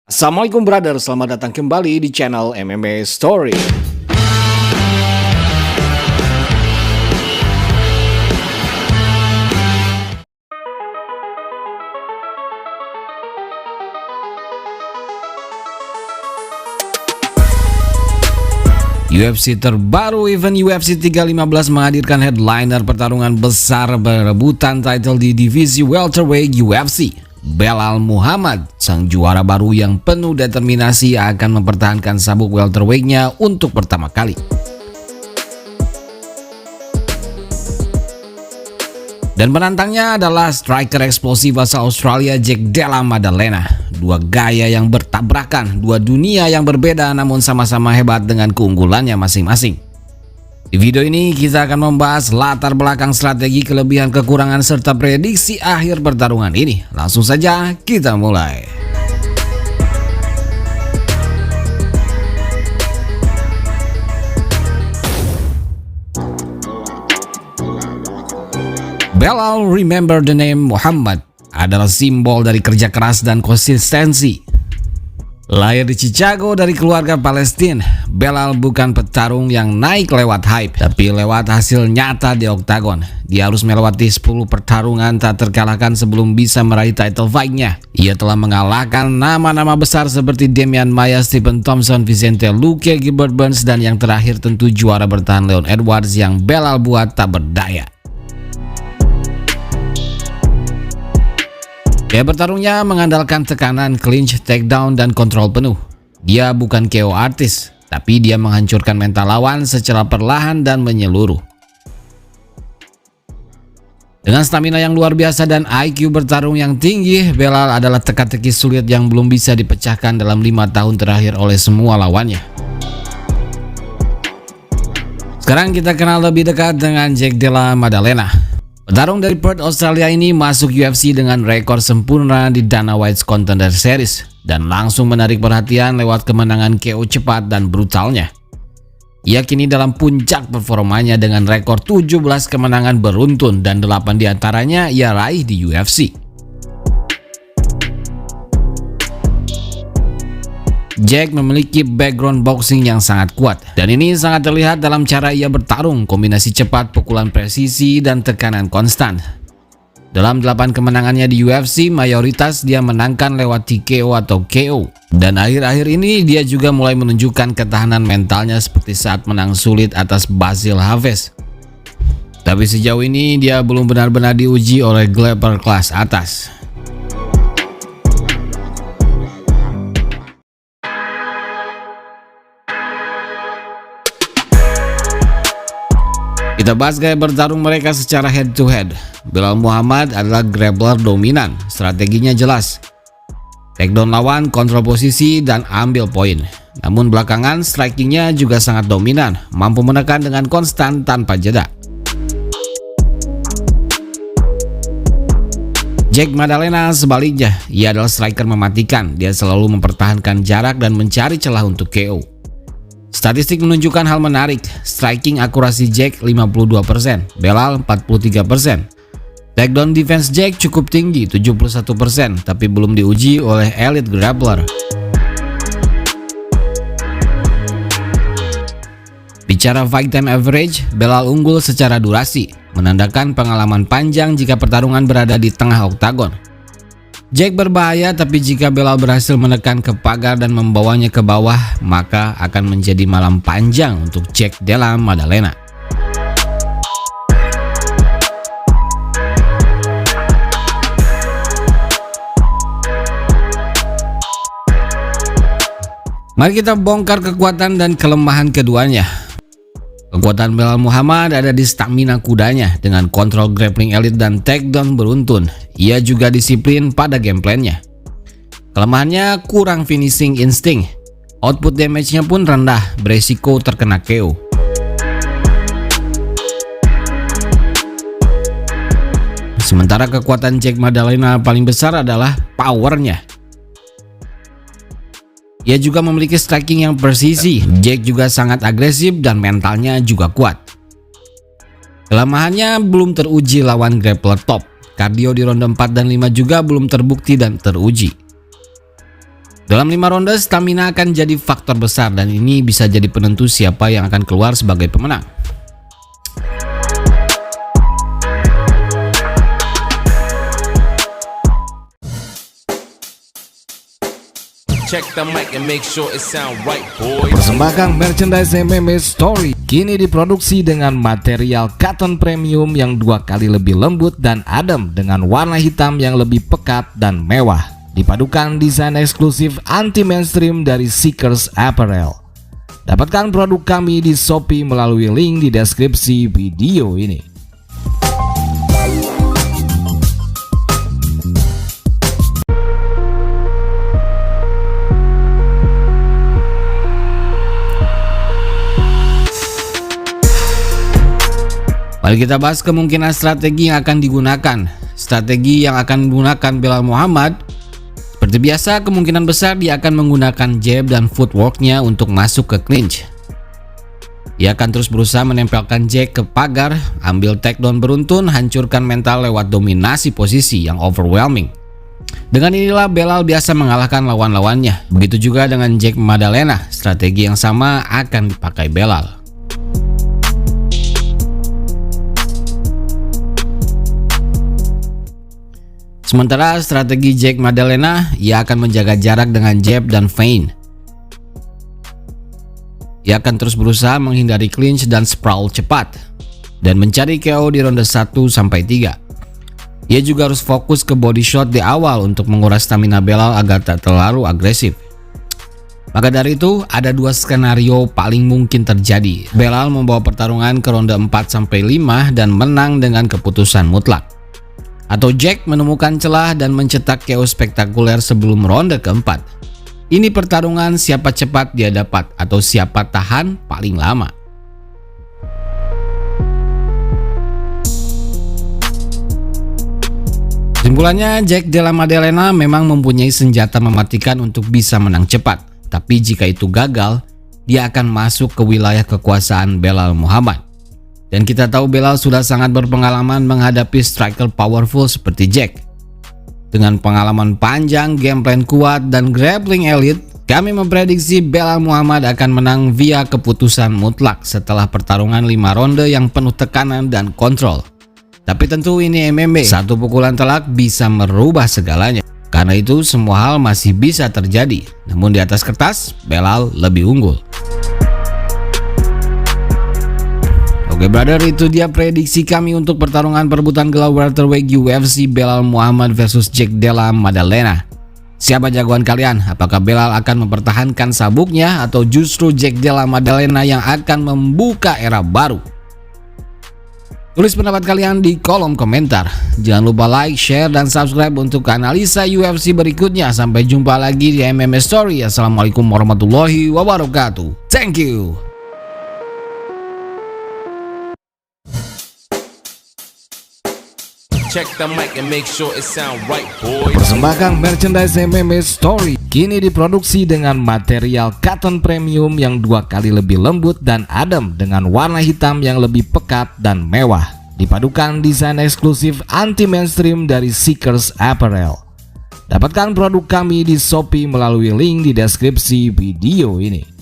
Assalamualaikum brother, selamat datang kembali di channel MMA Story. UFC terbaru, event UFC 315 menghadirkan headliner pertarungan besar berebutan title di divisi welterweight UFC. Belal Muhammad, sang juara baru yang penuh determinasi, akan mempertahankan sabuk welterweight-nya untuk pertama kali. Dan penantangnya adalah striker eksplosif asal Australia Jack Della Maddalena. Dua gaya yang bertabrakan, dua dunia yang berbeda namun sama-sama hebat dengan keunggulannya masing-masing. Di video ini kita akan membahas latar belakang, strategi, kelebihan, kekurangan, serta prediksi akhir pertarungan ini. Langsung saja kita mulai. Belal, remember the name Muhammad, adalah simbol dari kerja keras dan konsistensi. Lahir di Chicago dari keluarga Palestina, Belal bukan petarung yang naik lewat hype, tapi lewat hasil nyata di oktagon. Dia harus melewati 10 pertarungan tak terkalahkan sebelum bisa meraih title fight-nya. Ia telah mengalahkan nama-nama besar seperti Demian Maia, Stephen Thompson, Vicente Luque, Gilbert Burns, dan yang terakhir tentu juara bertahan Leon Edwards yang Belal buat tak berdaya. Gaya bertarungnya mengandalkan tekanan, clinch, takedown, dan kontrol penuh. Dia bukan KO artis, tapi dia menghancurkan mental lawan secara perlahan dan menyeluruh. Dengan stamina yang luar biasa dan IQ bertarung yang tinggi, Belal adalah teka-teki sulit yang belum bisa dipecahkan dalam 5 tahun terakhir oleh semua lawannya. Sekarang kita kenal lebih dekat dengan Jack Della Maddalena. Petarung dari Perth, Australia ini masuk UFC dengan rekor sempurna di Dana White's Contender Series dan langsung menarik perhatian lewat kemenangan KO cepat dan brutalnya. Ia kini dalam puncak performanya dengan rekor 17 kemenangan beruntun dan 8 diantaranya ia raih di UFC. Jack memiliki background boxing yang sangat kuat, dan ini sangat terlihat dalam cara ia bertarung, kombinasi cepat, pukulan presisi, dan tekanan konstan. Dalam 8 kemenangannya di UFC, mayoritas dia menangkan lewat TKO atau KO. Dan akhir-akhir ini dia juga mulai menunjukkan ketahanan mentalnya seperti saat menang sulit atas Basil Haves. Tapi sejauh ini dia belum benar-benar diuji oleh grappler kelas atas. Kita bahas gaya bertarung mereka secara head to head. Belal Muhammad adalah grappler dominan, strateginya jelas. Takedown lawan, kontrol posisi, dan ambil poin. Namun belakangan strikingnya juga sangat dominan, mampu menekan dengan konstan tanpa jeda. Jack Maddalena sebaliknya, ia adalah striker mematikan. Dia selalu mempertahankan jarak dan mencari celah untuk KO. Statistik menunjukkan hal menarik. Striking akurasi Jack 52%, Belal 43%. Takedown defense Jack cukup tinggi 71%, tapi belum diuji oleh elite grappler. Bicara fight time average, Belal unggul secara durasi, menandakan pengalaman panjang jika pertarungan berada di tengah oktagon. Jack berbahaya, tapi jika Belal berhasil menekan ke pagar dan membawanya ke bawah, maka akan menjadi malam panjang untuk Jack Della Maddalena. Mari kita bongkar kekuatan dan kelemahan keduanya. Kekuatan Belal Muhammad ada di stamina kudanya dengan kontrol grappling elite dan takedown beruntun. Ia juga disiplin pada gameplannya. Kelemahannya kurang finishing instinct. Output damage-nya pun rendah, beresiko terkena KO. Sementara kekuatan Jack Maddalena paling besar adalah powernya. Ia juga memiliki striking yang presisi. Jack juga sangat agresif dan mentalnya juga kuat. Kelemahannya belum teruji lawan grappler top. Kardio di ronde 4 dan 5 juga belum terbukti dan teruji. Dalam 5 ronde, stamina akan jadi faktor besar dan ini bisa jadi penentu siapa yang akan keluar sebagai pemenang. Check the mic and make sure it sound right, boys. Persembahkan merchandise MMA Story kini diproduksi dengan material cotton premium yang 2 kali lebih lembut dan adem dengan warna hitam yang lebih pekat dan mewah. Dipadukan desain eksklusif anti-mainstream dari Seekers Apparel. Dapatkan produk kami di Shopee melalui link di deskripsi video ini. Mari kita bahas kemungkinan strategi yang akan digunakan. Strategi yang akan digunakan Belal Muhammad, seperti biasa kemungkinan besar dia akan menggunakan jab dan footworknya untuk masuk ke clinch. Dia akan terus berusaha menempelkan jab ke pagar, ambil takedown beruntun, hancurkan mental lewat dominasi posisi yang overwhelming. Dengan inilah Belal biasa mengalahkan lawan-lawannya. Begitu juga dengan Jack Maddalena, strategi yang sama akan dipakai Belal. Sementara strategi Jack Maddalena, ia akan menjaga jarak dengan jab dan feint. Ia akan terus berusaha menghindari clinch dan sprawl cepat dan mencari KO di ronde 1-3. Ia juga harus fokus ke body shot di awal untuk menguras stamina Belal agar tak terlalu agresif. Maka dari itu, ada 2 skenario paling mungkin terjadi. Belal membawa pertarungan ke ronde 4-5 dan menang dengan keputusan mutlak. Atau Jack menemukan celah dan mencetak KO spektakuler sebelum ronde keempat. Ini pertarungan siapa cepat dia dapat atau siapa tahan paling lama. Kesimpulannya, Jack Della Maddalena memang mempunyai senjata mematikan untuk bisa menang cepat. Tapi jika itu gagal, dia akan masuk ke wilayah kekuasaan Belal Muhammad. Dan kita tahu Belal sudah sangat berpengalaman menghadapi striker powerful seperti Jack. Dengan pengalaman panjang, game plan kuat, dan grappling elite, kami memprediksi Belal Muhammad akan menang via keputusan mutlak setelah pertarungan 5 ronde yang penuh tekanan dan kontrol. Tapi tentu ini MMA, satu pukulan telak bisa merubah segalanya. Karena itu semua hal masih bisa terjadi. Namun di atas kertas, Belal lebih unggul. Oke brother, itu dia prediksi kami untuk pertarungan perebutan gelar welterweight UFC Belal Muhammad versus Jack Della Maddalena. Siapa jagoan kalian? Apakah Belal akan mempertahankan sabuknya atau justru Jack Della Maddalena yang akan membuka era baru? Tulis pendapat kalian di kolom komentar. Jangan lupa like, share, dan subscribe untuk analisa UFC berikutnya. Sampai jumpa lagi di MMA Story. Assalamualaikum warahmatullahi wabarakatuh. Thank you. Check the mic and make sure it sound right, boys. Persembahkan merchandise MMA Story kini diproduksi dengan material cotton premium yang 2 kali lebih lembut dan adem dengan warna hitam yang lebih pekat dan mewah. Dipadukan desain eksklusif anti-mainstream dari Seekers Apparel. Dapatkan produk kami di Shopee melalui link di deskripsi video ini.